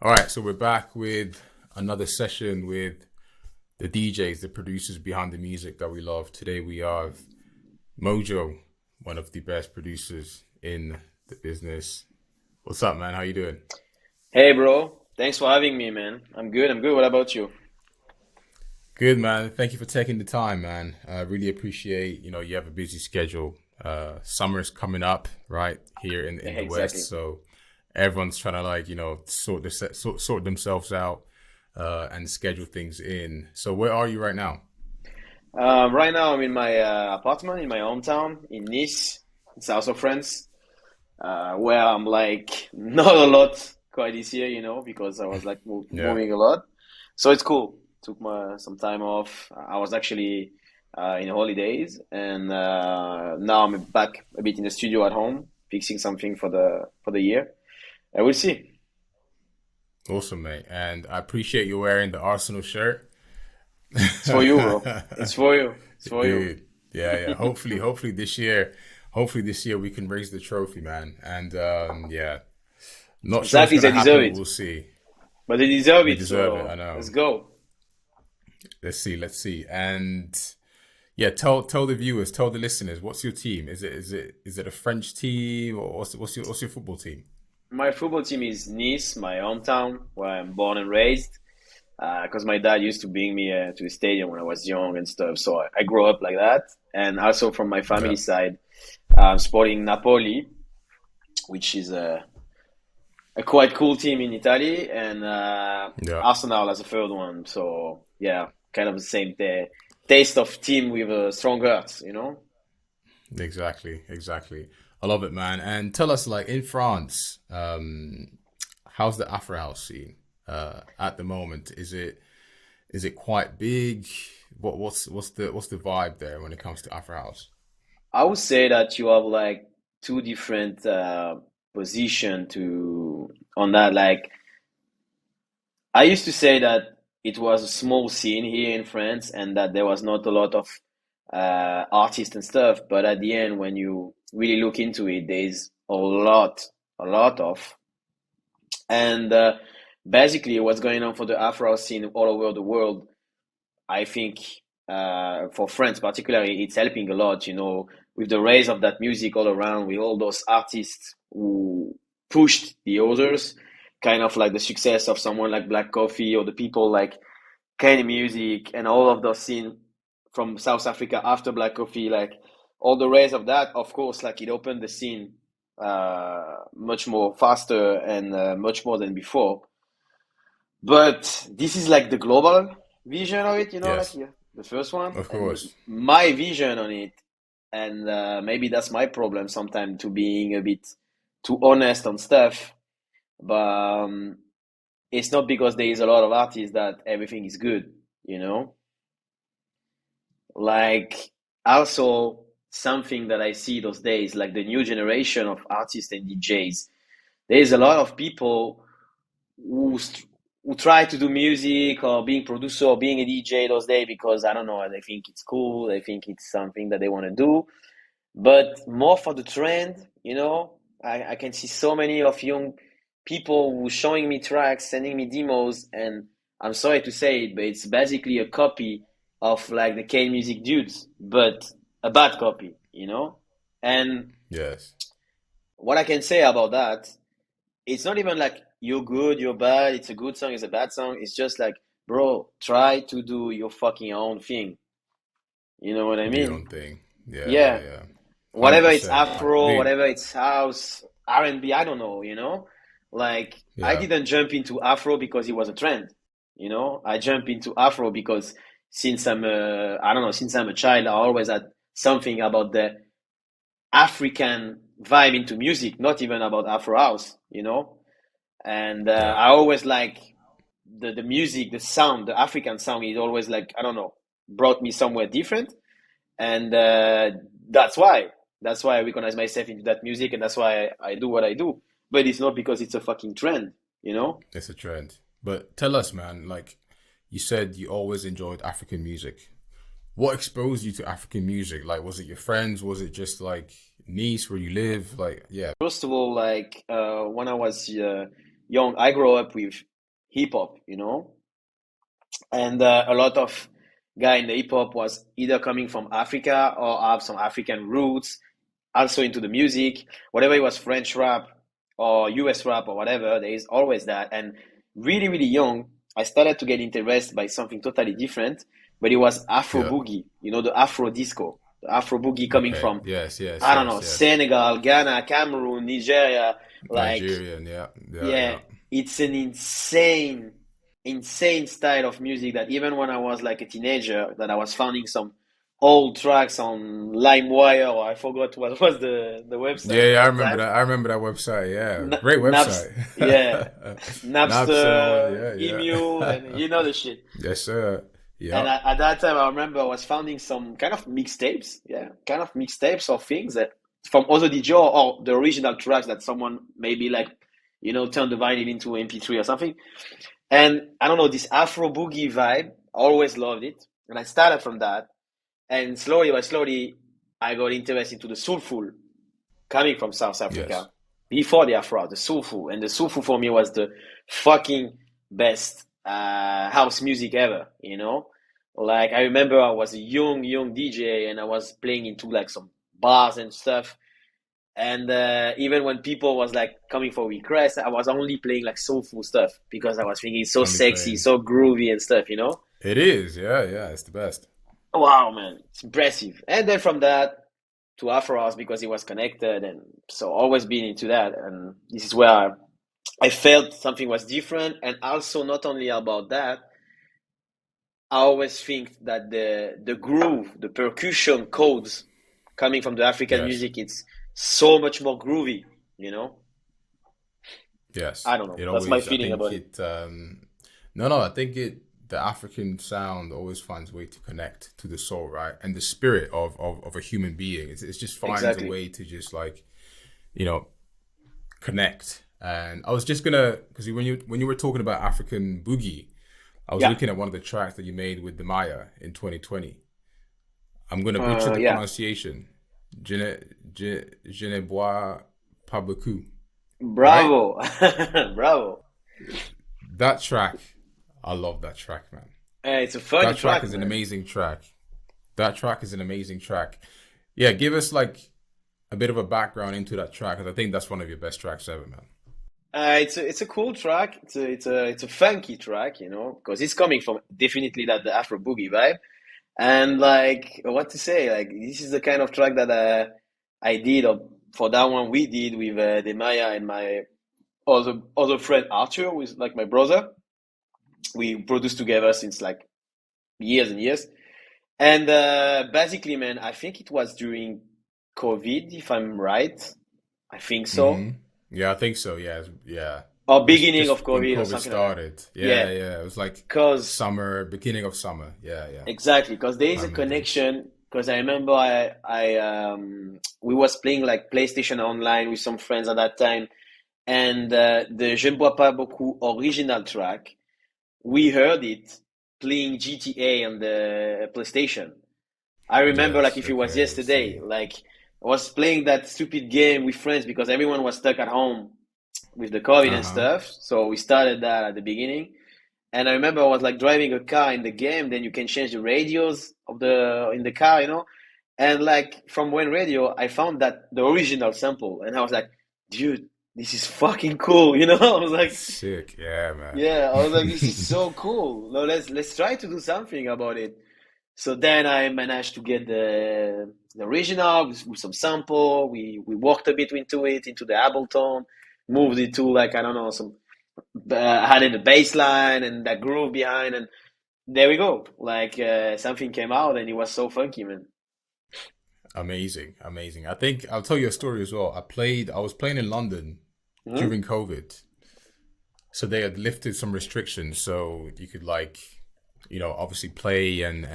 All right, so we're back with another session with the DJs, the producers behind the music that we love. Today we have Mojo, one of the best producers in the business. What's up, man? How you doing? Hey, bro. Thanks for having me, man. I'm good. I'm good. What about you? Good, man. Thank you for taking the time, man. I really appreciate, you have a busy schedule. Summer's coming up, right, here in the West, Exactly. so everyone's trying to sort themselves out and schedule things in. So where are you right now? Right now, I'm in my apartment in my hometown in Nice, in south of France, where I'm like not a lot quite this year, because I was like Yeah. moving a lot. So it's cool. Took some time off. I was actually in holidays, and now I'm back a bit in the studio at home, fixing something for the year. And we'll see. Awesome, mate. And I appreciate you wearing the Arsenal shirt. It's for you, bro. It's for you. It's for you. Dude. Yeah, yeah. Hopefully this year we can raise the trophy, man. And yeah, not sure what's Exactly, gonna they deserve happen, but it. we'll see. But they deserve They it, deserve it, I so know. let's go. Let's see. And yeah, tell the viewers, tell the listeners, what's your team? Is it a French team or what's your football team? My football team is Nice, my hometown, where I'm born and raised. Because my dad used to bring me to the stadium when I was young and stuff, so I grew up like that. And also from my family Yeah. side, I'm supporting Napoli, which is a quite cool team in Italy, and Yeah. Arsenal as a third one. So yeah, kind of the same taste of team with a strong heart. Exactly. I love it, man. And tell us, like in France, how's the Afro house scene at the moment? Is it quite big? What's the vibe there when it comes to Afro house? I would say that you have like two different position to on that. Like I used to say that it was a small scene here in France and that there was not a lot of artists and stuff. But at the end, when you really look into it, there's a lot of. And basically, what's going on for the Afro scene all over the world, I think for France particularly, it's helping a lot, with the rise of that music all around, with all those artists who pushed the others, kind of like the success of someone like Black Coffee or the people like Kenny Music and all of those scene from South Africa after Black Coffee, like all the rise of that, of course, like it opened the scene much more faster and much more than before. But this is like the global vision of it, like Yes, yeah, the first one, of and course. my vision on it, and maybe that's my problem sometimes to being a bit too honest on stuff. But it's not because there is a lot of artists that everything is good, you know. Like also something that I see those days, like the new generation of artists and DJs. There is a lot of people who try to do music or being producer or being a DJ those days because I don't know, they think it's cool, they think it's something that they want to do, but more for the trend, I can see so many of young people who showing me tracks, sending me demos, and I'm sorry to say it, but it's basically a copy of like the K music dudes, but a bad copy. And Yes. what I can say about that, it's not even like you're good, you're bad, it's a good song, it's a bad song. It's just like, bro, try to do your fucking own thing. You know what I Do your mean? own thing. Yeah, yeah, Yeah. yeah. Whatever it's 100%. Afro, Dude. whatever it's house, R&B, I don't know. Like, I Yeah. didn't jump into Afro because it was a trend. I jump into Afro because I don't know, since I'm a child, I always had something about the African vibe into music, not even about Afro house. And Yeah. I always like the music, the sound, the African sound is always like I don't know, brought me somewhere different, and that's why I recognize myself into that music, and that's why I do what I do. But it's not because it's a fucking trend. It's a trend. But tell us, man, like you said you always enjoyed African music. What exposed you to African music? Like, was it your friends? Was it just like Nice where you live? Like, yeah. First of all, like when I was young, I grew up with hip hop, you know, and a lot of guy in the hip hop was either coming from Africa or have some African roots, also into the music, whatever it was French rap or US rap or whatever, there is always that. And really, really young, I started to get interested by something totally different, but it was Afro Yeah. boogie, you know, the Afro disco, the Afro boogie coming Okay. from, Yes. Yes. I don't know, Yes. Yes. Senegal, Ghana, Cameroon, Nigeria, like, Nigerian. Yeah. Yeah. yeah, Yeah. it's an insane style of music that even when I was like a teenager, that I was finding some old tracks on LimeWire, or I forgot what was the Yeah, website at yeah, I that remember time. that. I remember that website. Yeah, great Naps, website. yeah, Napster and all. Napster, Yeah, Emu, yeah. and you know the shit. Yes, sir. And Yep. at that time, I remember I was finding some kind of mixtapes, yeah, kind of mixtapes or things that from other DJ or the original tracks that someone maybe like, you know, turned the vinyl into MP3 or something. And I don't know, this Afro boogie vibe, I always loved it. And I started from that. And slowly by slowly, I got interested into the soulful coming from South Yes. Africa before the Afro, the soulful. And the soulful for me was the fucking best house music ever, you know? Like, I remember I was a young DJ and I was playing into like some bars and stuff. And even when people was like coming for requests, I was only playing like soulful stuff because I was thinking it's so Only sexy, playing. so groovy and stuff, you know? It is. Yeah, yeah. It's the best. Wow, man, it's impressive. And then from that to Afro House because it was connected, and so always been into that. And this is where I felt something was different, and also not only about that, I always think that the groove, the percussion codes coming from the African Yes. music, it's so much more groovy, you know? Yes. I don't know. It That's my always. I feeling think about it. it. No, no. I think it. The African sound always finds a way to connect to the soul, right, and the spirit of a human being. It just finds a Exactly. way to just like you know connect. And I was just gonna because when you were talking about African boogie, I was Yeah. looking at one of the tracks that you made with the Maya in 2020. I'm gonna butcher the Yeah. pronunciation. Je ne bois pas beaucoup, right? Bravo. Bravo. That track, I love that track, man. It's a funny That track track, is an man. amazing track. That track is an amazing track. Yeah, give us like a bit of a background into that track because I think that's one of your best tracks ever, man. It's a cool track. It's a funky track, you know, because it's coming from definitely that the Afro boogie vibe. And like, what to say? Like, this is the kind of track that I did, or for that one we did with the Maya and my other friend Arthur, who is like my brother. We produced together since like years and years. And basically, man, I think it was during COVID, if I'm right. I think so. Hmm. Yeah, I think so. Yeah, yeah. Or beginning Just of when COVID or COVID something like that. started. Yeah, Yeah, yeah. It was like because summer, beginning of summer. Yeah, yeah. exactly, because there is I a remember this. connection. Because I remember we was playing like PlayStation Online with some friends at that time, and the Je ne bois pas beaucoup original track, we heard it playing GTA on the PlayStation. I remember like Yes. if it was Okay. I yesterday, see. like I was playing that stupid game with friends because everyone was stuck at home with the COVID Uh and huh. stuff. So we started that at the beginning. And I remember I was like driving a car in the game, then you can change the radios of the in the car, you know. And like from one radio, I found that the original sample, and I was like, dude, this is fucking cool, you know. I was like, Sick. Yeah, man. yeah, I was like, this is so cool. No, let's try to do something about it. So then I managed to get the original with some sample. We worked a bit into it, into the Ableton, moved it to like I don't know some added the bass line and that groove behind, and there we go. Like something came out, and it was so funky, man. Amazing, amazing. I think I'll tell you a story as well. I was playing in London Hmm. during COVID. So they had lifted some restrictions so you could like, obviously play and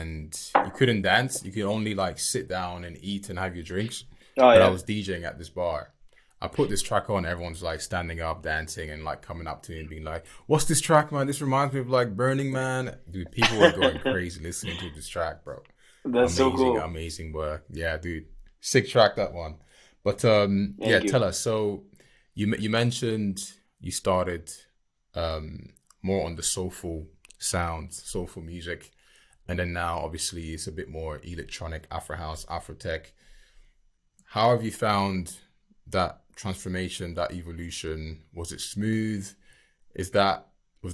you couldn't dance. You could only like sit down and eat and have your drinks. Oh But I yeah, was DJing at this bar. I put this track on, everyone's like standing up, dancing, and like coming up to me and being like, "What's this track, man? This reminds me of like Burning Man." Dude, people were going crazy listening to this track, bro. that's so Amazing, cool. amazing work. Yeah, dude. Sick track that one. But yeah, Thank you. tell us. So you mentioned you started more on the soulful sounds, soulful music, and then now obviously it's a bit more electronic, Afro house, Afro tech. How have you found that transformation, that evolution? Was it smooth? Was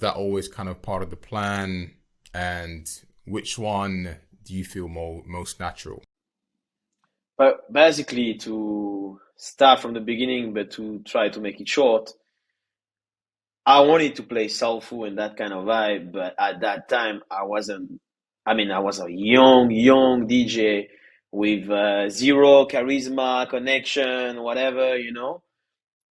that always kind of part of the plan? And which one do you feel most natural? But basically, to start from the beginning, but to try to make it short, I wanted to play soulful and that kind of vibe, but at that time, I wasn't. I mean, I was a young DJ with zero charisma, connection, whatever, you know.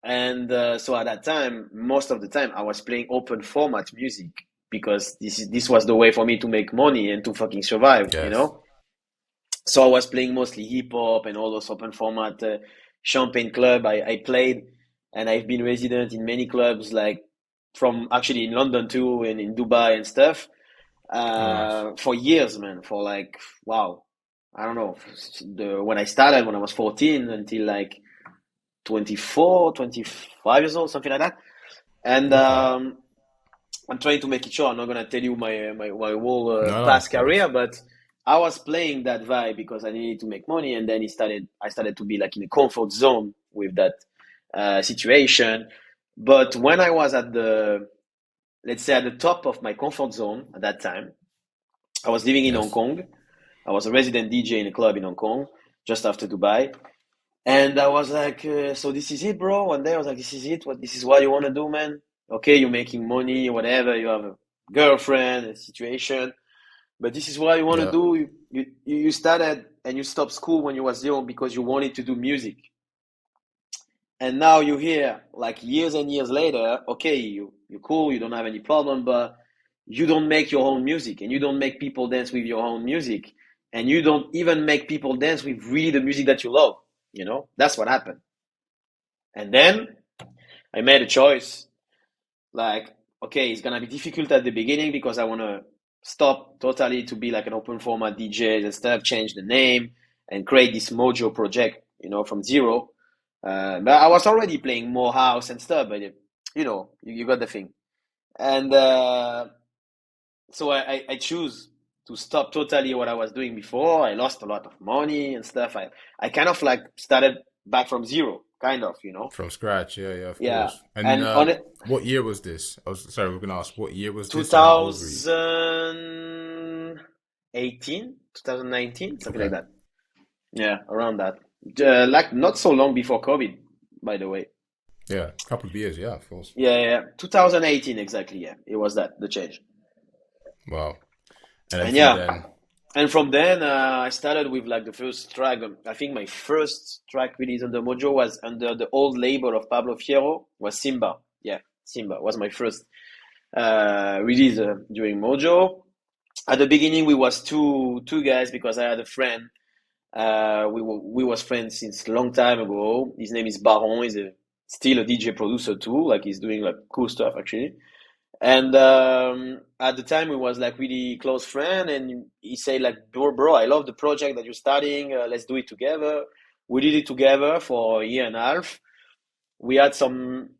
And so at that time, most of the time, I was playing open format music because this was the way for me to make money and to fucking survive, you Yes. know. So I was playing mostly hip hop and all those open format champagne club. I played, and I've been resident in many clubs, like from actually in London too, and in Dubai and stuff, Oh, nice. for years, man. For like wow, I don't know, when I started when I was 14 until like 24, 25 years old, something like that. And Okay. I'm trying to make it short. I'm not gonna tell you my whole No, of past course. career, but I was playing that vibe because I needed to make money, and then I started to be like in a comfort zone with that situation. But when I was at let's say at the top of my comfort zone at that time, I was living in Hong Yes. Kong. I was a resident DJ in a club in Hong Kong, just after Dubai. And I was like, so this is it, bro. One day I was like, this is it. This is what you want to do, man? Okay, you're making money, whatever. You have a girlfriend, a situation, but this is what you want to Yeah. do. You started and you stopped school when you was young because you wanted to do music. And now you're here, like years and years later. Okay, you're cool. You don't have any problem, but you don't make your own music, and you don't make people dance with your own music, and you don't even make people dance with really the music that you love. You know, that's what happened. And then I made a choice. Like, okay, it's gonna be difficult at the beginning because I wanna stop totally to be like an open format DJ and stuff, change the name and create this Mojo project, you know, from zero. But I was already playing more house and stuff, but you know, you got the thing. And so I choose to stop totally what I was doing before. I lost a lot of money and stuff. I kind of like started back from zero, kind of, you know. From scratch. Yeah, yeah, of Yeah. course. And And on it, what year was this? I was sorry, we're gonna ask what year was this and how old were you? 2018, 2019, something like Okay. that. Yeah, around that. Like not so long before COVID, by the way. Yeah, a couple of years. Yeah, of course. Yeah, yeah, 2018 exactly. Yeah, it was that the change. Wow. And then And from yeah, then, and from then I started with like the first track. I think my first track released under Mojo was under the old label of Pablo Fierro. Was Simba. Yeah, Simba was my first release during Mojo. At the beginning, we was two guys because I had a friend. We was friends since a long time ago. His name is Baron. He's still a DJ producer too. Like he's doing like cool stuff actually. And at the time, we was like really close friend. And he said like, bro, I love the project that you're starting. Let's do it together. We did it together for a year and a half. We had some,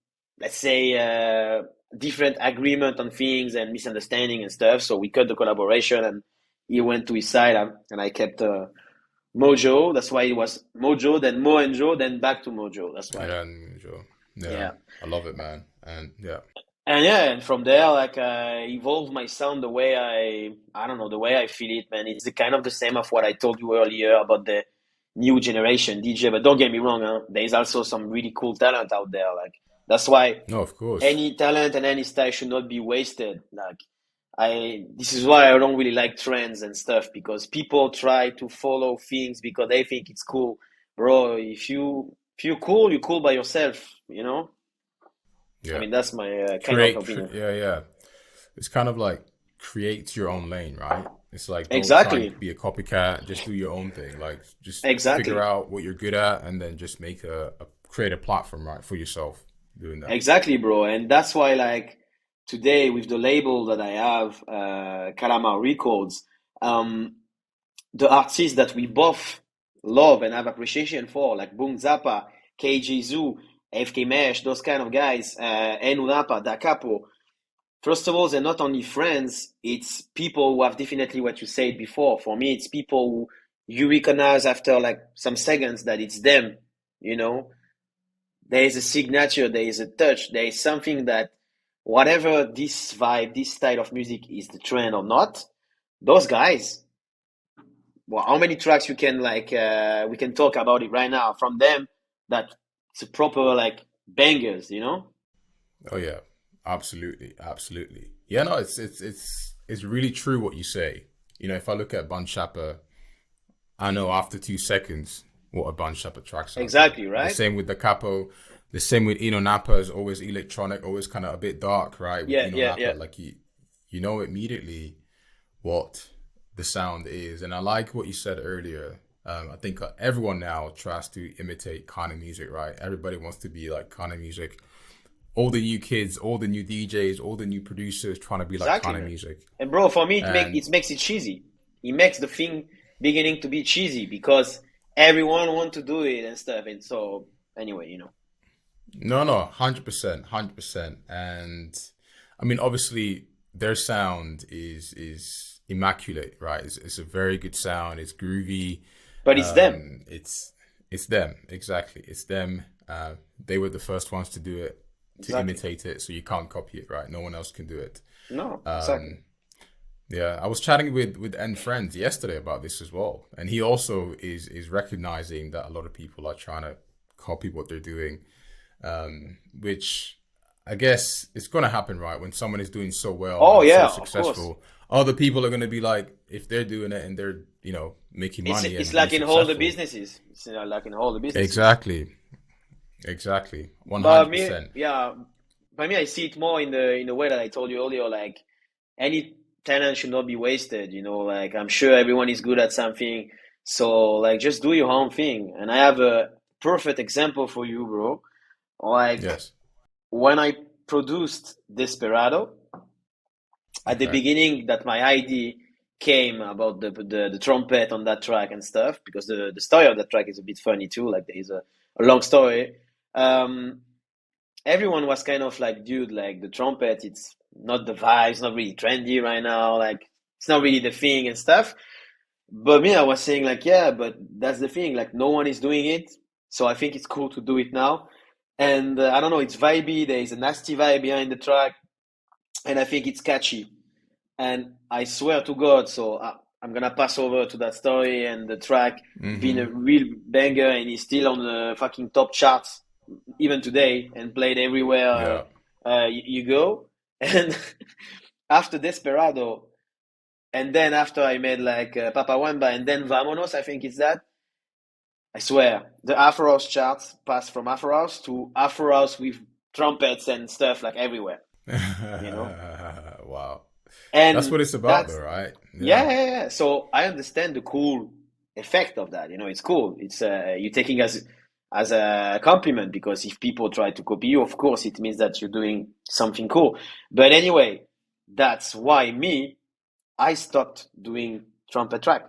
let's say, different agreement on things and misunderstanding and stuff. So we cut the collaboration, and he went to his side, and I kept Mojo. That's why it was Mojo, then Mo and Joe, then back to Mojo. That's why. yeah, and sure. Yeah, Yeah. I love it, man. And yeah, And yeah, and from there, like I evolved my sound the way I don't know, the way I feel it, man. It's the kind of the same of what I told you earlier about the new generation DJ. But don't get me wrong, huh? There is also some really cool talent out there. Like that's why no, of course. any talent and any style should not be wasted. Like this is why I don't really like trends and stuff because people try to follow things because they think it's cool. Bro, if you're cool, you're cool by yourself, you know? I Yeah, mean, that's my kind of opinion. yeah, yeah. It's kind of like create your own lane, right? It's like don't try Exactly. and be a copycat. Just do your own thing. Like just figure Exactly. out what you're good at, and then just make create a platform, right, for yourself. Doing that. Exactly, bro. And that's why, like, today with the label that I have, Calamar Records, um, the artists that we both love and have appreciation for, like Boom Zappa, KG Zoo, FK Mesh, those kind of guys, Enunapa, Da Capo. First of all, they're not only friends, it's people who have definitely what you said before. For me, it's people who you recognize after like some seconds that it's them, you know. There is a signature, there is a touch, there is something that whatever this vibe, this style of music is the trend or not, those guys, well, how many tracks you can like we can talk about it right now from them that it's a proper like bangers, you know? Oh yeah, absolutely, absolutely. Yeah, no, it's really true what you say. You know, if I look at Bun Chapper, I know after 2 seconds what a Bun Chapper track sounds like. Exactly, The right? same with the Capo, the same with Eno Napa is always electronic, always kind of a bit dark, right? With Yeah, Eno yeah, Napa, yeah. like you know immediately what the sound is. And I like what you said earlier. I think everyone now tries to imitate kind of music, right? Everybody wants to be like kind of music. All the new kids, all the new DJs, all the new producers trying to be like Exactly, kind of man. music. And bro, for me, And it makes it cheesy. It makes the thing beginning to be cheesy because everyone want to do it and stuff. And so, anyway, you know. no, 100%, 100%. And I mean, obviously, their sound is immaculate, right? It's a very good sound. It's groovy. But it's them. It's them, exactly. It's them. They were the first ones to do it, to Exactly. imitate it, so you can't copy it, right? No one else can do it. No, exactly. Um, yeah, I was chatting with N Friends yesterday about this as well, and he also is recognizing that a lot of people are trying to copy what they're doing, which I guess it's gonna happen, right? When someone is doing so well Oh and so yeah, of course. successful, other people are gonna be like, if they're doing it and they're making money It's and being like in all the successful. businesses. It's like in all the businesses. Exactly, exactly, one But hundred me, percent. yeah, by me, I see it more in the way that I told you earlier. Like any talent should not be wasted. You know, like I'm sure everyone is good at something. So like just do your own thing. And I have a perfect example for you, bro. Like Yes. when I produced Desperado, at the Okay. beginning that my idea came about the trumpet on that track and stuff, because the story of that track is a bit funny too. Like there is a long story. Um, Everyone was kind of like, dude, like the trumpet, it's not the vibe, it's not really trendy right now, like it's not really the thing and stuff. But me, I was saying like, yeah, but that's the thing, like no one is doing it, so I think it's cool to do it now. And I don't know, it's vibey. There is a nasty vibe behind the track, and I think it's catchy. And I swear to God, so I'm gonna pass over to that story and the track being a Mm-hmm. real banger, and he's still on the fucking top charts even today and played everywhere Yeah. you go. And after Desperado, and then after I made like Papa Wamba, and then Vamonos, I think it's that. I swear, the Afro House charts passed from Afro House to Afro House with trumpets and stuff like everywhere, you know? Wow. That's what And it's about, though, that's, right? yeah, Yeah. yeah, yeah. So I understand the cool effect of that. You know, it's cool. It's you're taking as a compliment, because if people try to copy you, of course, it means that you're doing something cool. But anyway, that's why I stopped doing trumpet track.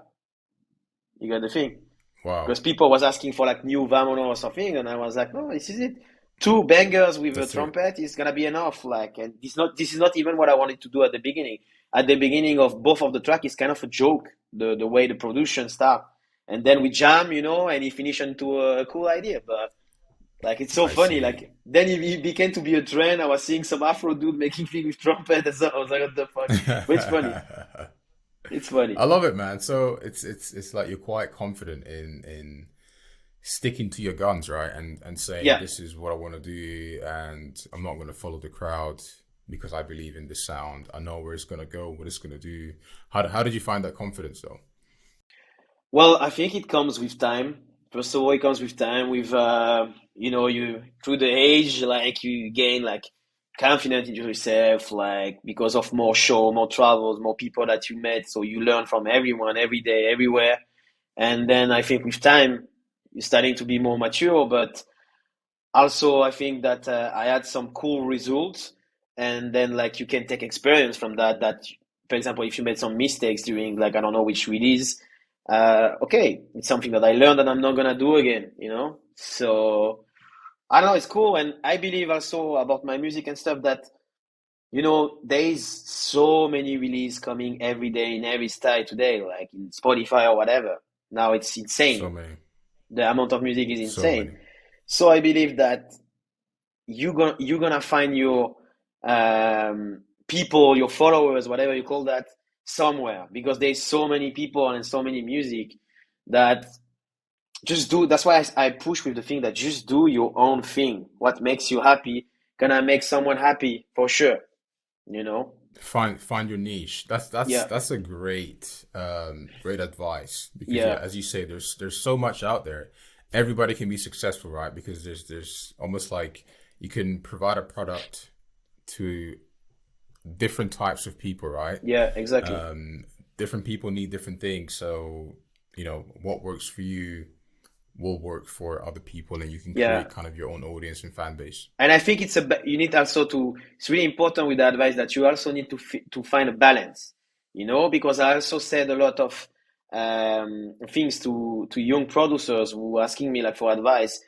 You got the thing? Wow. Because people was asking for like new Vamono or something, and I was like, no, this is it. Two bangers with a That's it. trumpet is gonna be enough. Like, and this is not even what I wanted to do at the beginning. At the beginning of both of the track is kind of a joke, the way the production start, and then we jam, and he finish into a cool idea. But like, it's so I funny. see. Like, then it became to be a trend. I was seeing some Afro dude making things with trumpet, and so I was like, what the fuck? But it's funny. It's funny. I love it, man. So it's like you're quite confident in sticking to your guns, right? And saying Yeah. this is what I want to do, and I'm not going to follow the crowd because I believe in the sound. I know where it's going to go, what it's going to do. How did you find that confidence, though? Well, I think it comes with time. First of all, it comes with time. With you through the age, like you gain like confidence in yourself, like because of more show, more travels, more people that you met. So you learn from everyone, every day, everywhere. And then I think with time, you're starting to be more mature. But also, I think that I had some cool results, and then like you can take experience from that. That, for example, if you made some mistakes during like I don't know which release, okay, it's something that I learned that I'm not gonna do again. So I don't know, it's cool. And I believe also about my music and stuff that, there is so many release coming every day in every style today, like in Spotify or whatever. Now it's So insane. many, The amount of music is so insane. many. So I believe that you're gonna find your people, your followers, whatever you call that, somewhere because there's so many people and so many music that just do. That's why I push with the thing that just do your own thing. What makes you happy gonna make someone happy for sure. You know? Find your niche. That's Yeah, that's a great advice because yeah, yeah, as you say, there's so much out there. Everybody can be successful, right? Because there's almost like you can provide a product to different types of people, right? yeah, exactly. Different people need different things, so what works for you will work for other people, and you can Yeah. create kind of your own audience and fan base. And I think you need also it's really important with the advice that you also need to find a balance, because I also said a lot of things to young producers who were asking me like for advice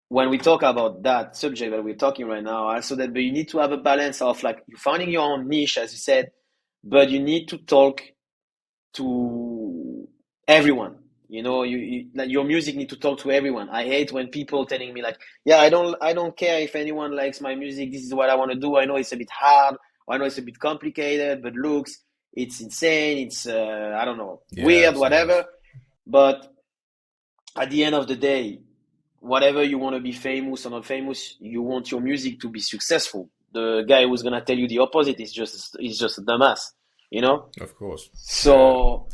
when we talk about that subject that we're talking right now. Also, that but you need to have a balance of like you finding your own niche, as you said, but you need to talk to everyone. Like your music need to talk to everyone. I hate when people telling me like, yeah, I don't care if anyone likes my music. This is what I want to do. I know it's a bit hard. I know it's a bit complicated, but looks, it's insane. It's I don't know, weird, Yes, whatever. yes, But at the end of the day, whatever you want to be famous or not famous, you want your music to be successful. The guy who's gonna tell you the opposite is just a dumbass, you know. of course. Yeah, So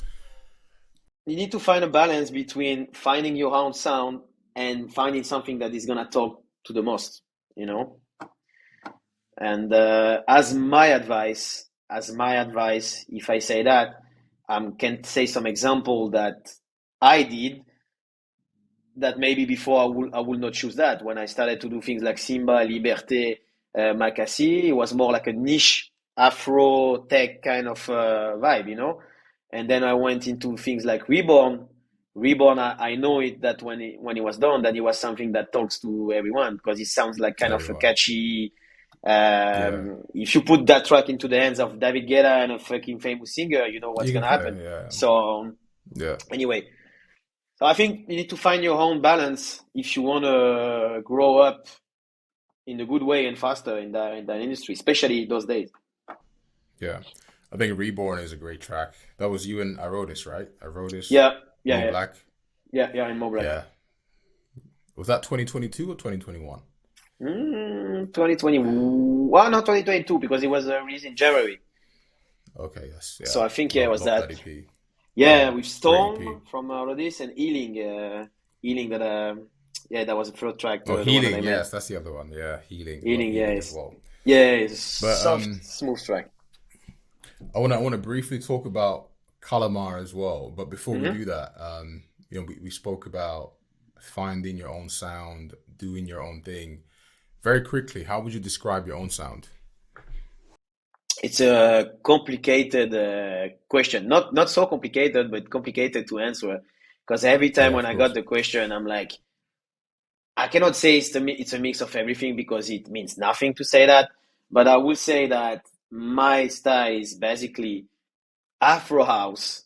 you need to find a balance between finding your own sound and finding something that is gonna talk to the most, you know. And as my advice, if I say that, can say some example that I did that maybe before I would not choose that. When I started to do things like Simba, Liberté, Makassi, it was more like a niche Afro tech kind of vibe, And then I went into things like Reborn. Reborn, I know it that when it was done, that it was something that talks to everyone because it sounds like kind of a everyone. catchy. Yeah, If you put that track into the hands of David Guetta and a fucking famous singer, you know what's you can gonna play. happen. Yeah, So yeah, anyway, so I think you need to find your own balance if you want to grow up in a good way and faster in that industry, especially those days. yeah. I think Reborn is a great track. That was you and Arodis, right? Arodis, Yeah, yeah, Mo yeah, Black. yeah, yeah. In Mo Black. Yeah. Was that 2022 or 2021? 2021, not 2022, because it was released in January. Okay, yes, So yeah. I think yeah, it was Love that. that EP. Yeah, with Great EP. Storm from Rodis and Healing, Healing that yeah, that was the first track, Oh, the one that I Healing, made. yes, that's the other one. Yeah, Healing. Love Healing, yeah, Healing as well. it's But soft, smooth track. I wanna briefly talk about Calamar as well. But before we hmm do that, we spoke about finding your own sound, doing your own thing. Very quickly, how would you describe your own sound? It's a complicated question. Not so complicated, but complicated to answer. Because every time Yeah, when of I got course. the question, I'm like, I cannot say it's a mix of everything because it means nothing to say that. But I will say that my style is basically Afro house,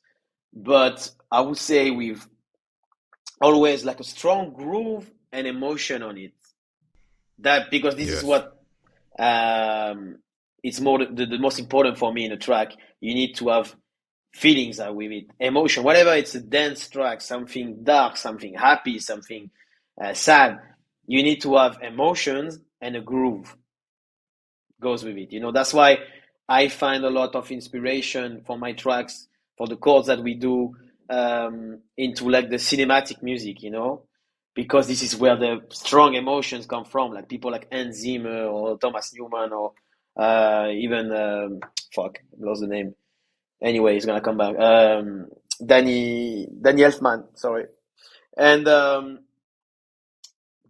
but I would say with always like a strong groove and emotion on it. That because this is Yes. what it's more the most important for me in a track. You need to have feelings are with it, emotion, whatever. It's a dance track, something dark, something happy, something sad. You need to have emotions and a groove goes with it. That's why I find a lot of inspiration for my tracks, for the chords that we do, into like the cinematic music. Because this is where the strong emotions come from, like people like Hans Zimmer or Thomas Newman or even fuck, I lost the name. Anyway, he's gonna come back. Danny Elfman, sorry. And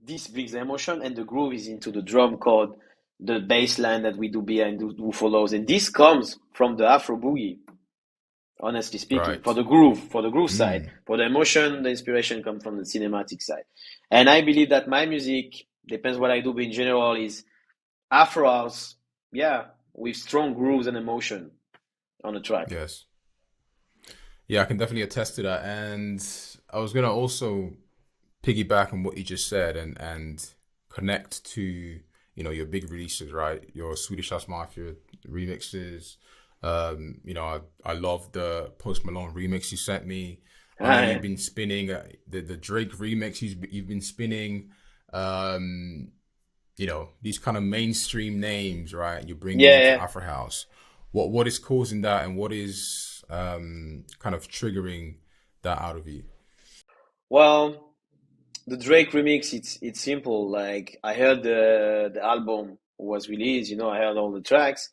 this brings the emotion, and the groove is into the drum chord, the bass line that we do behind who follows, and this comes from the Afro boogie. Honestly speaking, Right. for the groove side, Mm. for the emotion, the inspiration comes from the cinematic side, and I believe that my music depends what I do, but in general is afro house, yeah, with strong grooves and emotion on the track. Yes. Yeah, I can definitely attest to that. And I was gonna also piggyback on what you just said and connect to, your big releases, right? Your Swedish House Mafia remixes. I love the Post Malone remix you sent me. I know you've been spinning the Drake remix you've been spinning. Um, these kind of mainstream names, right? You're bringing Yeah, into yeah. Afro House. What is causing that, and what is kind of triggering that out of you? Well, the Drake remix, it's simple. Like I heard the album was released, I heard all the tracks,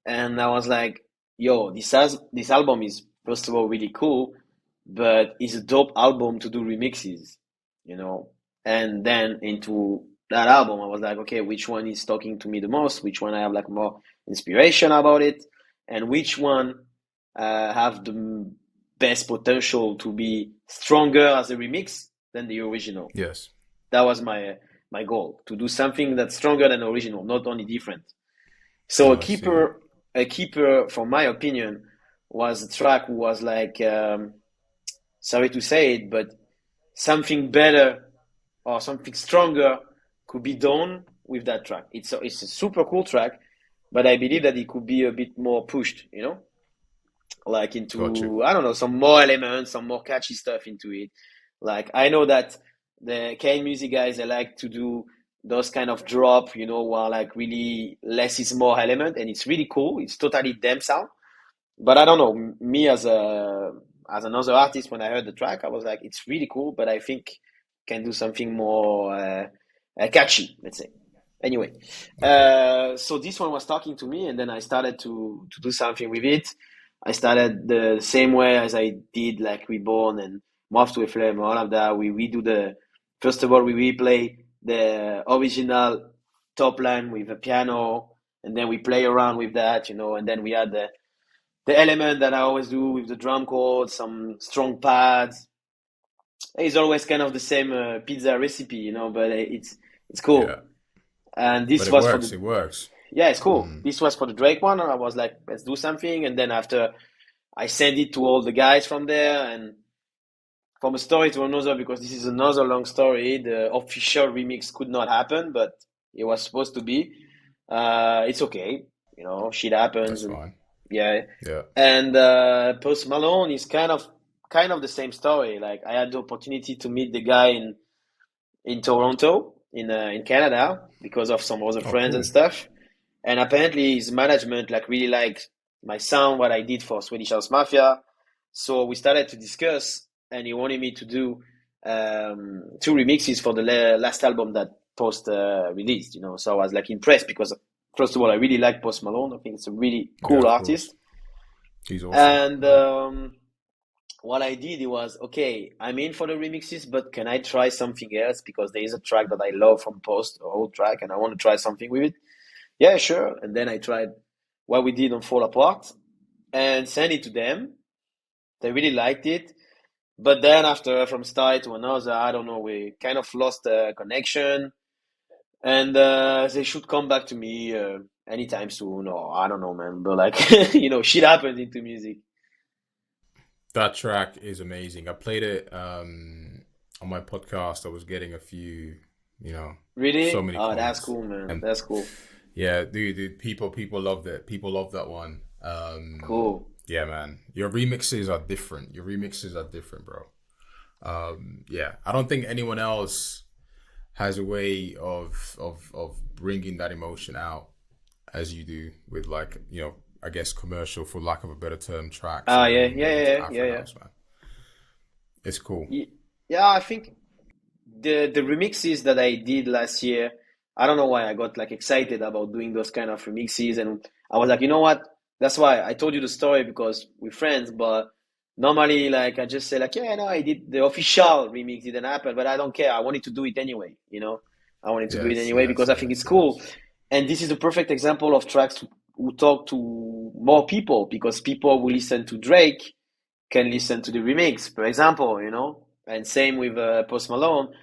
and I was like, "Yo, this album is first of all really cool, but it's a dope album to do remixes, you know." And then into that album, I was like, "Okay, which one is talking to me the most? Which one I have like more inspiration about it, and which one have the best potential to be stronger as a remix than the original?" Yes. That was my goal, to do something that's stronger than the original, not only different. So Oh, I see. a keeper, for my opinion, was a track who was like, sorry to say it, but something better or something stronger could be done with that track. It's a super cool track, but I believe that it could be a bit more pushed, like Got you. into, I don't know, some more elements, some more catchy stuff into it. Like I know that the K music guys, they like to do those kind of drop, while like really less is more element, and it's really cool. It's totally them sound. But I don't know, me as another artist, when I heard the track, I was like, it's really cool, but I think can do something more catchy, let's say. Anyway, Okay. so this one was talking to me, and then I started to do something with it. I started the same way as I did like Reborn and Moth to a Flame, all of that. We redo first of all, we replay the original top line with a piano, and then we play around with that, and then we add the element that I always do with the drum chords, some strong pads. It's always kind of the same pizza recipe, but it's Yeah. cool. And But this it was for works. the It works. Yeah, it's cool. Mm. This was for the Drake one, and I was like, let's do something. And then after, I sent it to all the guys from there, and from a story to another, because this is another long story. The official remix could not happen, but it was supposed to be. It's okay, shit happens, That's and fine. yeah. Yeah. And Post Malone is kind of the same story. Like I had the opportunity to meet the guy in Toronto, in Canada, because of some other Oh, friends and cool. stuff. And apparently his management like really liked my sound, what I did for Swedish House Mafia. So we started to discuss, and he wanted me to do two remixes for the last album that Post released. So I was like impressed, because first of all, I really like Post Malone. I think it's a really Yeah, cool of course. artist. He's awesome. And Yeah. what I did, it was okay. I'm in for the remixes, but can I try something else? Because there is a track that I love from Post, a whole track, and I want to try something with it. Yeah, sure. And then I tried what we did on Fall Apart and sent it to them. They really liked it. But then after, from start to another, I don't know, we kind of lost the connection. And they should come back to me anytime soon, or I don't know, man. But like, shit happens into music. That track is amazing. I played it on my podcast. I was getting a few, so Really? many Oh, that's comments. cool, man. And That's cool. yeah, dude, people loved it. People love that one. Cool. Yeah, man. Your remixes are different. Your remixes are different, bro. Yeah, I don't think anyone else has a way of bringing that emotion out as you do with, like, I guess commercial, for lack of a better term, tracks, Ah, and yeah, bringing yeah, them into yeah, yeah, Afro yeah. House, man. It's cool. Yeah, I think the remixes that I did last year, I don't know why I got like excited about doing those kind of remixes, and I was like, you know what? That's why I told you the story, because we're friends, but normally like I just say like, yeah, no, I did the official remix, didn't happen, but I don't care. I wanted to do it anyway. I wanted to do it Yes, anyway yes, because I think yes, it's cool. yes. And this is the perfect example of tracks who talk to more people, because people who listen to Drake can listen to the remix, for example. And same with Post Malone.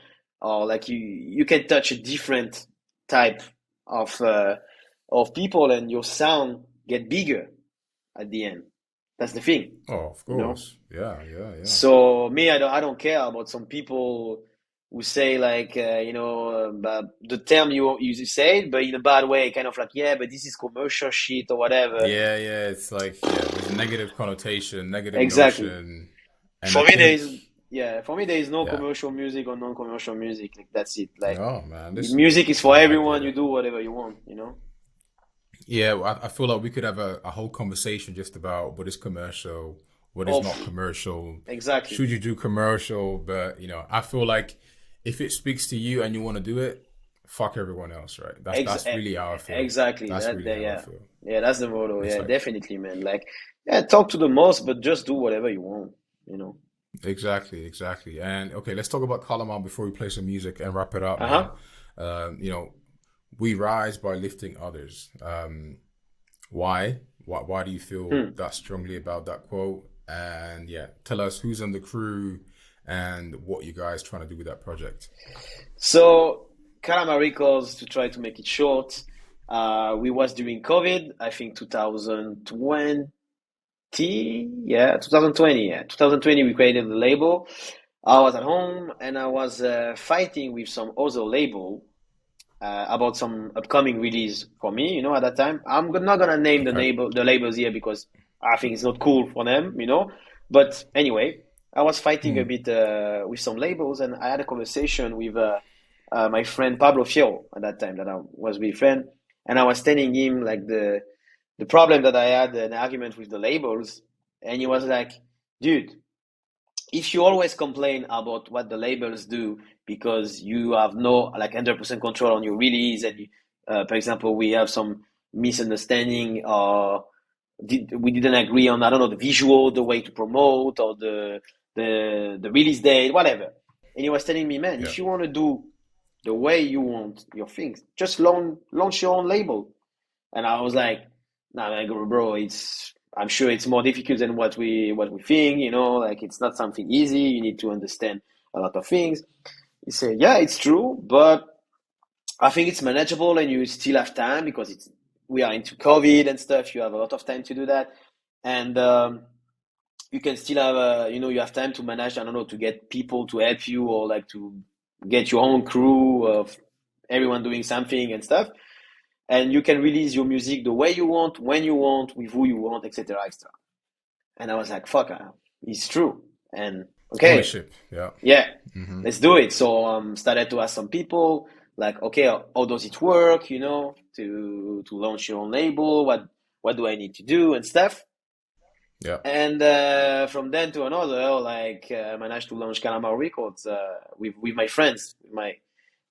or like you can touch a different type of people, and your sound get bigger at the end. That's the thing, Oh, of you know. course. Yeah, yeah, yeah. So me, I don't care about some people who say like but the term you say it, but in a bad way, kind of like, yeah, but this is commercial shit or whatever. Yeah, yeah. It's like, yeah, there's a negative connotation, negative Exactly. notion. And I For me, there think, is for me there is no yeah, commercial music or non-commercial music. Like that's it. Like oh man, listen, music is for I everyone. get You it. do whatever you want. You know. Yeah, well, I feel like we could have a whole conversation just about what is commercial, what is not Of commercial. exactly, Should you do commercial? But I feel like if it speaks to you and you want to do it, fuck everyone else, right? That's Ex- that's really how I feel. exactly. That's That, really that how I yeah, feel. yeah. That's the motto. It's Yeah, like definitely, man. Like, yeah, talk to the most, but just do whatever you want. You know. exactly, exactly. And okay, let's talk about Kalama before we play some music and wrap it up, Uh man. huh. We rise by lifting others. Why? Why do you feel Hmm. that strongly about that quote? And yeah, tell us who's on the crew and what you guys trying to do with that project. So, Calamar Records, to try to make it short, we was during COVID. I think 2020. Yeah, 2020. Yeah, 2020. We created the label. I was at home and I was fighting with some other label about some upcoming release for me. You know, at that time, not gonna name Okay. the labels here because I think it's not cool for them. You know, but anyway, I was fighting a Hmm. bit with some labels, and I had a conversation with my friend Pablo Fierro at that time that I was with friend, and I was telling him like the problem that I had an argument with the labels, and he was like, dude, if you always complain about what the labels do because you have no like 100% control on your release, and for example, we have some misunderstanding or we didn't agree on, I don't know, the visual, the way to promote, or the release date, whatever. And he was telling me, man, Yeah. if you want to do the way you want your things, just launch your own label. And I was like, nah, man, bro, I'm sure it's more difficult than what we think, like it's not something easy. You need to understand a lot of things. He said, yeah, it's true, but I think it's manageable and you still have time because we are into COVID and stuff. You have a lot of time to do that. And you can still have you have time to manage, I don't know, to get people to help you, or like to get your own crew of everyone doing something and stuff, and you can release your music the way you want, when you want, with who you want, etc., etc. And I was like, "Fuck, it's true." And okay, Ownership. Yeah. yeah, Hmm. let's do it. So started to ask some people, like, okay, how does it work? To launch your own label. What do I need to do and stuff. Yeah. And from then to another, like I managed to launch Calamar Records with my friends, with my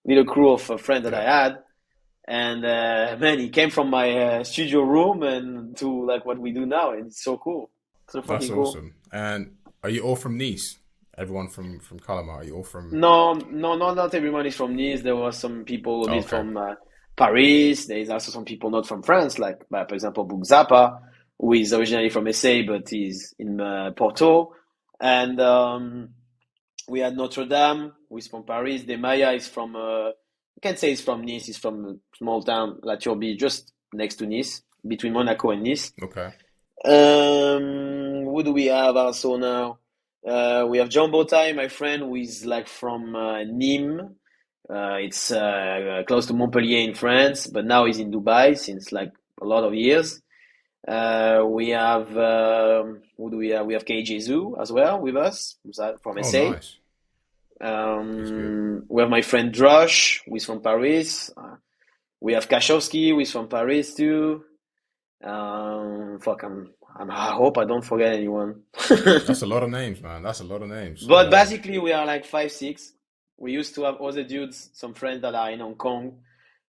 little crew of friends that I Yeah. had. And man, he came from my studio room and to like what we do now, and it's so cool, so That's fucking cool. awesome. And are you all from Nice? Everyone from Kalama, are you all from? No, no, no, not everyone is from Nice. There was some people a Oh, bit okay. from Paris. There is also some people not from France, like for example, Bugzapa, who is originally from SA but is in Porto. And we had Notre Dame, who is from Paris. De Maya is from, you can say he's from Nice. He's from a small town, La Turbie, just next to Nice, between Monaco and Nice. Okay. Who do we have also now? We have Jumbo Tai, my friend, who is like from Nîmes. It's close to Montpellier in France, but now he's in Dubai since like a lot of years. We have who do we have? We have KJ Zoo as well with us from Oh, SA. nice. That's good. We have my friend Drush, who is from Paris. We have Kashowski, who is from Paris too. Fuck, I hope I don't forget anyone. That's a lot of names, man. That's a lot of names. But basically, we are like 5, 6. We used to have other dudes, some friends that are in Hong Kong,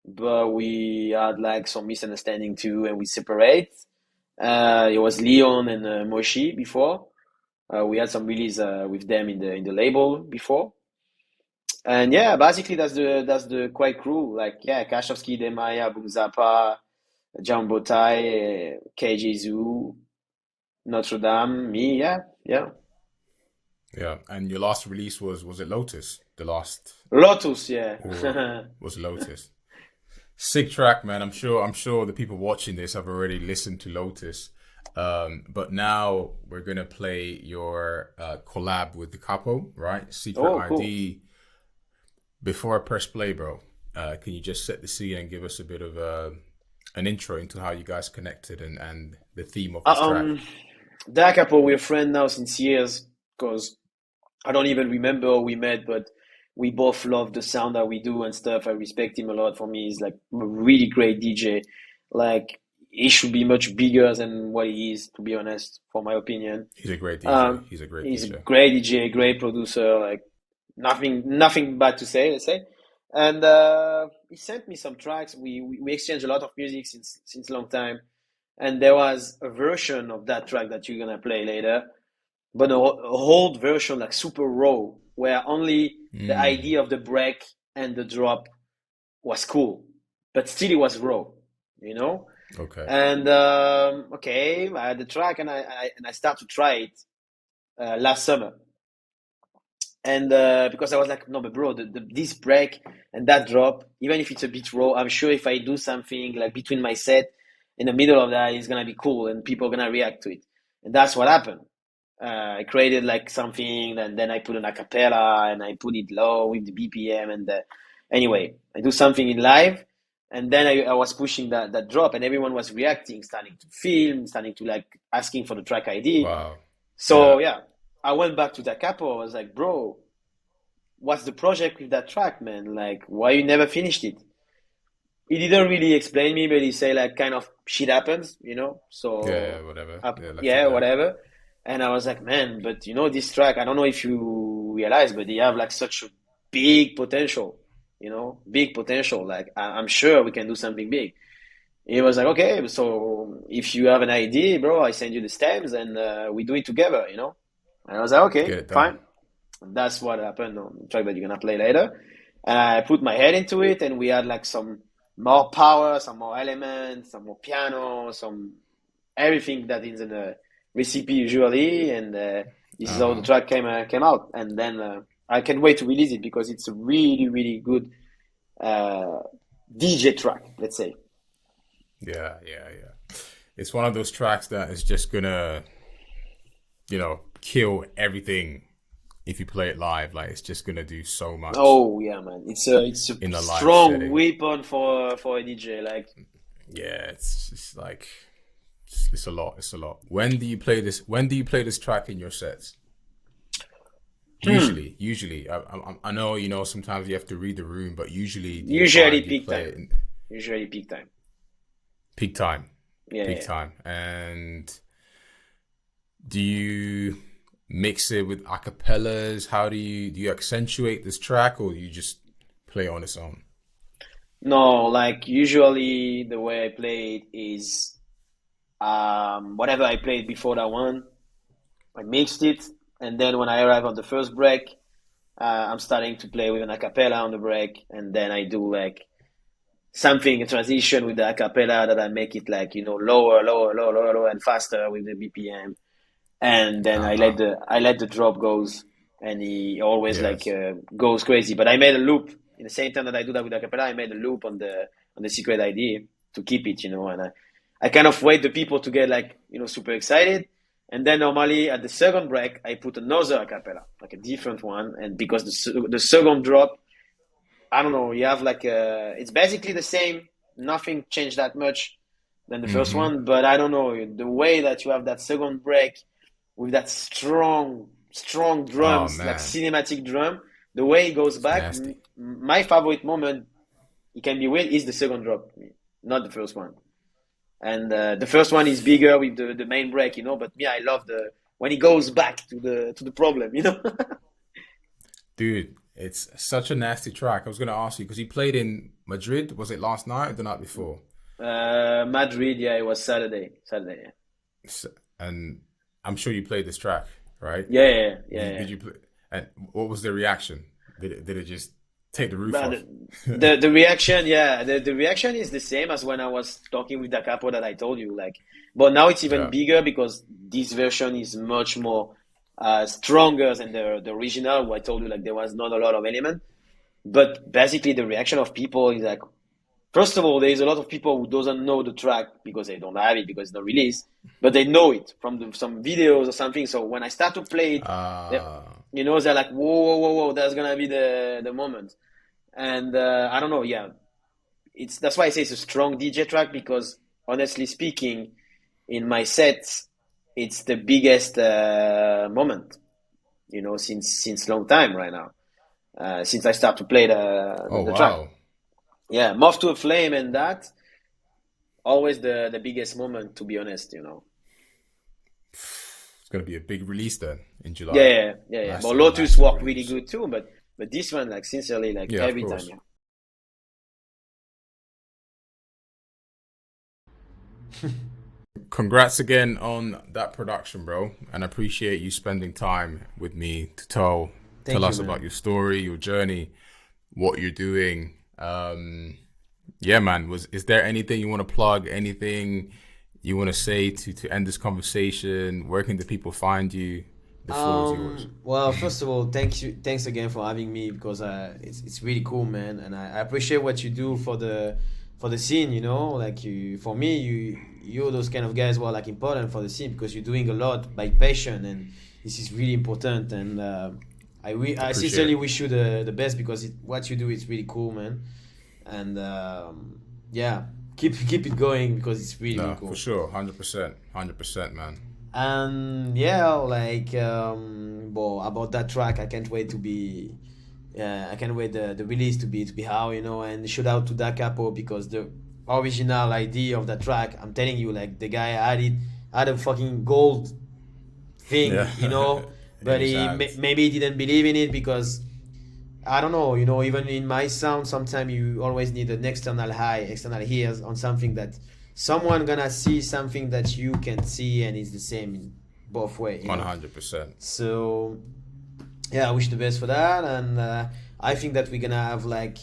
but we had like some misunderstanding too, and we separate. It was Leon and Moshi before. We had some release with them in the label before. And yeah, basically that's the quite crew. Like yeah, Kashowski, Demaya, Bugzapa, Jumbo Tai, KJ Zoo, Notre Dame, me, yeah, yeah. Yeah. And your last release was it Lotus? The last, Lotus, yeah. or was Lotus. Sick track, man. I'm sure the people watching this have already listened to Lotus. But now we're gonna play your collab with the Capo, right? Secret Oh, cool. ID. Before I press play, bro, can you just set the scene and give us a bit of an intro into how you guys connected and the theme of Uh, this track? Um, Da Capo, we're friends now since years because I don't even remember how we met, but we both love the sound that we do and stuff. I respect him a lot. For me, he's like a really great DJ. Like he should be much bigger than what he is, to be honest, for my opinion. He's a great DJ. Um, He's a great he's a DJ. great DJ, great producer. Like nothing bad to say, let's say. And he sent me some tracks. We exchanged a lot of music since a long time. And there was a version of that track that you're gonna play later, but a whole version like super raw, where only the Mm, idea of the break and the drop was cool, but still it was raw, you know. okay. And okay, I had the track and I start to try it last summer, and because I was like, no, but bro, this break and that drop, even if it's a bit raw, I'm sure if I do something like between my set in the middle of that, it's gonna be cool and people are gonna react to it, and that's what happened. I created like something, and then I put an acapella and I put it low with the BPM, and anyway, I do something in live, and then I was pushing that drop, and everyone was reacting, starting to film, starting to like asking for the track ID. Wow. So Yeah. yeah, I went back to the capo. I was like, bro, what's the project with that track, man? Like, why you never finished it? He didn't really explain me, but he say like kind of shit happens, you know. Yeah, yeah, So, whatever. Yeah, left it yeah, there. whatever. And I was like, man, but you know this track. I don't know if you realize, but they have like such a big potential, you know, big potential. Like I'm sure we can do something big. He was like, okay, so if you have an idea, bro, I send you the stems and we do it together, you know. And I was like, Get okay, it done. fine. That's what happened on the track that you're gonna play later. And I put my head into it, and we had like some more power, some more elements, some more piano, some everything that is in a recipe usually. And this is how the Uh-huh. track came out. And then I can't wait to release it because it's a really really good uh, DJ track, let's say. Yeah, yeah, yeah. It's one of those tracks that is just gonna, kill everything if you play it live. Like it's just gonna do so much Oh yeah, man! It's a in a live strong setting. weapon for a DJ. Like Yeah, it's just like it's a lot. It's a lot. When do you play this? When do you play this track in your sets? hmm, Usually. I know sometimes you have to read the room, but usually do you usually find you peak play time. it in Usually peak time. peak time, Yeah, peak yeah. time, and do you mix it with acapellas? How do you accentuate this track, or do you just play on its own? No, like usually the way I play it is whatever I played before that one, I mixed it, and then when I arrive on the first break, I'm starting to play with an acapella on the break, and then I do like something a transition with the acapella that I make it like lower, lower, lower, lower, lower, and faster with the BPM, and then Uh huh. I let the drop goes, and he always like Yes. goes crazy. But I made a loop in the same time that I do that with acapella. I made a loop on the secret ID to keep it, and I kind of wait the people to get like super excited, and then normally at the second break I put another acapella, like a different one, and because the second drop, I don't know, you have like it's basically the same, nothing changed that much than the first Mm-hmm. one, but I don't know the way that you have that second break with that strong Oh drums, like man, cinematic drum. The way it goes it's back, nasty. my favorite moment, it can be weird, is the second drop, not the first one. And the first one is bigger with the main break, But me, I love the when it goes back to the problem. Dude, it's such a nasty track. I was gonna ask you because he played in Madrid. Was it last night or the night before? Madrid, yeah, it was Saturday. Saturday, yeah. S- And I'm sure you played this track, right? Yeah, yeah, yeah, Did, yeah. did you play? And what was the reaction? Did it just take the roof But off? the reaction, yeah, the reaction is the same as when I was talking with the capo that I told you, like, but now it's even Yeah. bigger because this version is much more stronger than the original. Where I told you like there was not a lot of element, but basically the reaction of people is like, first of all, there is a lot of people who doesn't know the track because they don't have it because it's not released, but they know it from some videos or something. So when I start to play it, you know, they're like, whoa, whoa, whoa, whoa, that's gonna be the moment. And I don't know, yeah, that's why I say it's a strong DJ track because honestly speaking, in my sets, it's the biggest moment, you know, since long time right now. Since I start to play the track. Wow. Yeah, Moth to a Flame and that always the biggest moment, to be honest, you know. It's gonna be a big release then in July. Yeah. But Lotus worked really good too, but this one, like sincerely, like Yeah, every time, Congrats again on that production, bro, and I appreciate you spending time with me to tell us man. about your story, your journey, what you're doing. Yeah, man. Is there anything you want to plug? Anything you want to say to end this conversation? Where can the people find you? The floor is yours. Well, first of all, thanks again for having me because it's really cool, man, and I appreciate what you do for the scene. You know, like for me, you're those kind of guys who are like important for the scene because you're doing a lot by passion, and this is really important. And I sincerely wish you the best because what you do is really cool, man. And yeah, keep it going because it's really cool. For sure, 100%, man. And yeah, like well, about that track, I can't wait the release to be out, you know. And shout out to Capo because the original idea of that track, I'm telling you, like the guy had a fucking gold thing, you know, but maybe he didn't believe in it because I don't know, you know, even in my sound, sometimes you always need an external ears on something that someone gonna see something that you can see, and it's the same in both ways. 100%. So yeah, I wish the best for that, and I think that we're gonna have like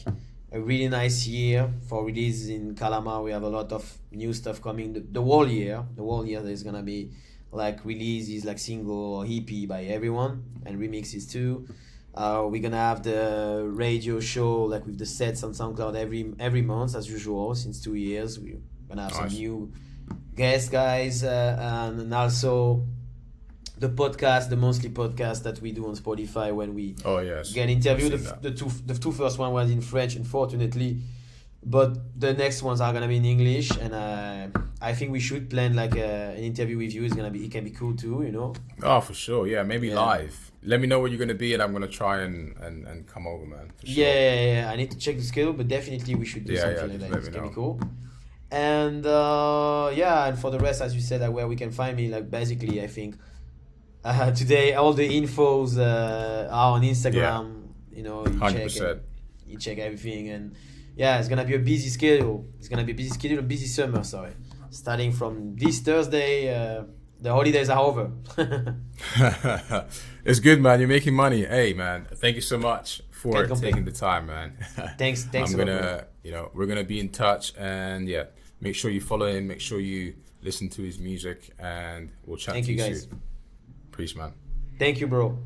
a really nice year for releases in Kalama. We have a lot of new stuff coming. The whole year, there's gonna be like releases, like single or EP by everyone, and remixes too. We're gonna have the radio show like with the sets on SoundCloud every month as usual since 2 years. We're gonna have some new guest guys and also the monthly podcast that we do on Spotify when we get interviewed. The two first one was in French, unfortunately, but the next ones are gonna be in English, and I think we should plan like an interview with you. It can be cool too, you know. Oh, for sure. Yeah, maybe live. Let me know where you're gonna be, and I'm gonna try and come over, man. For sure. Yeah. I need to check the schedule, but definitely we should do something like that. It's gonna be cool. And and for the rest, as you said, where we can find me, like basically, I think today all the infos are on Instagram. You know, you check everything, and yeah, it's gonna be a busy schedule. A busy summer. Sorry, starting from this Thursday. The holidays are over. It's good, man. You're making money. Hey, man. Thank you so much for taking the time, man. Thanks. We're gonna be in touch, and yeah, make sure you follow him. Make sure you listen to his music, and we'll chat to you guys soon. Peace, man. Thank you, bro.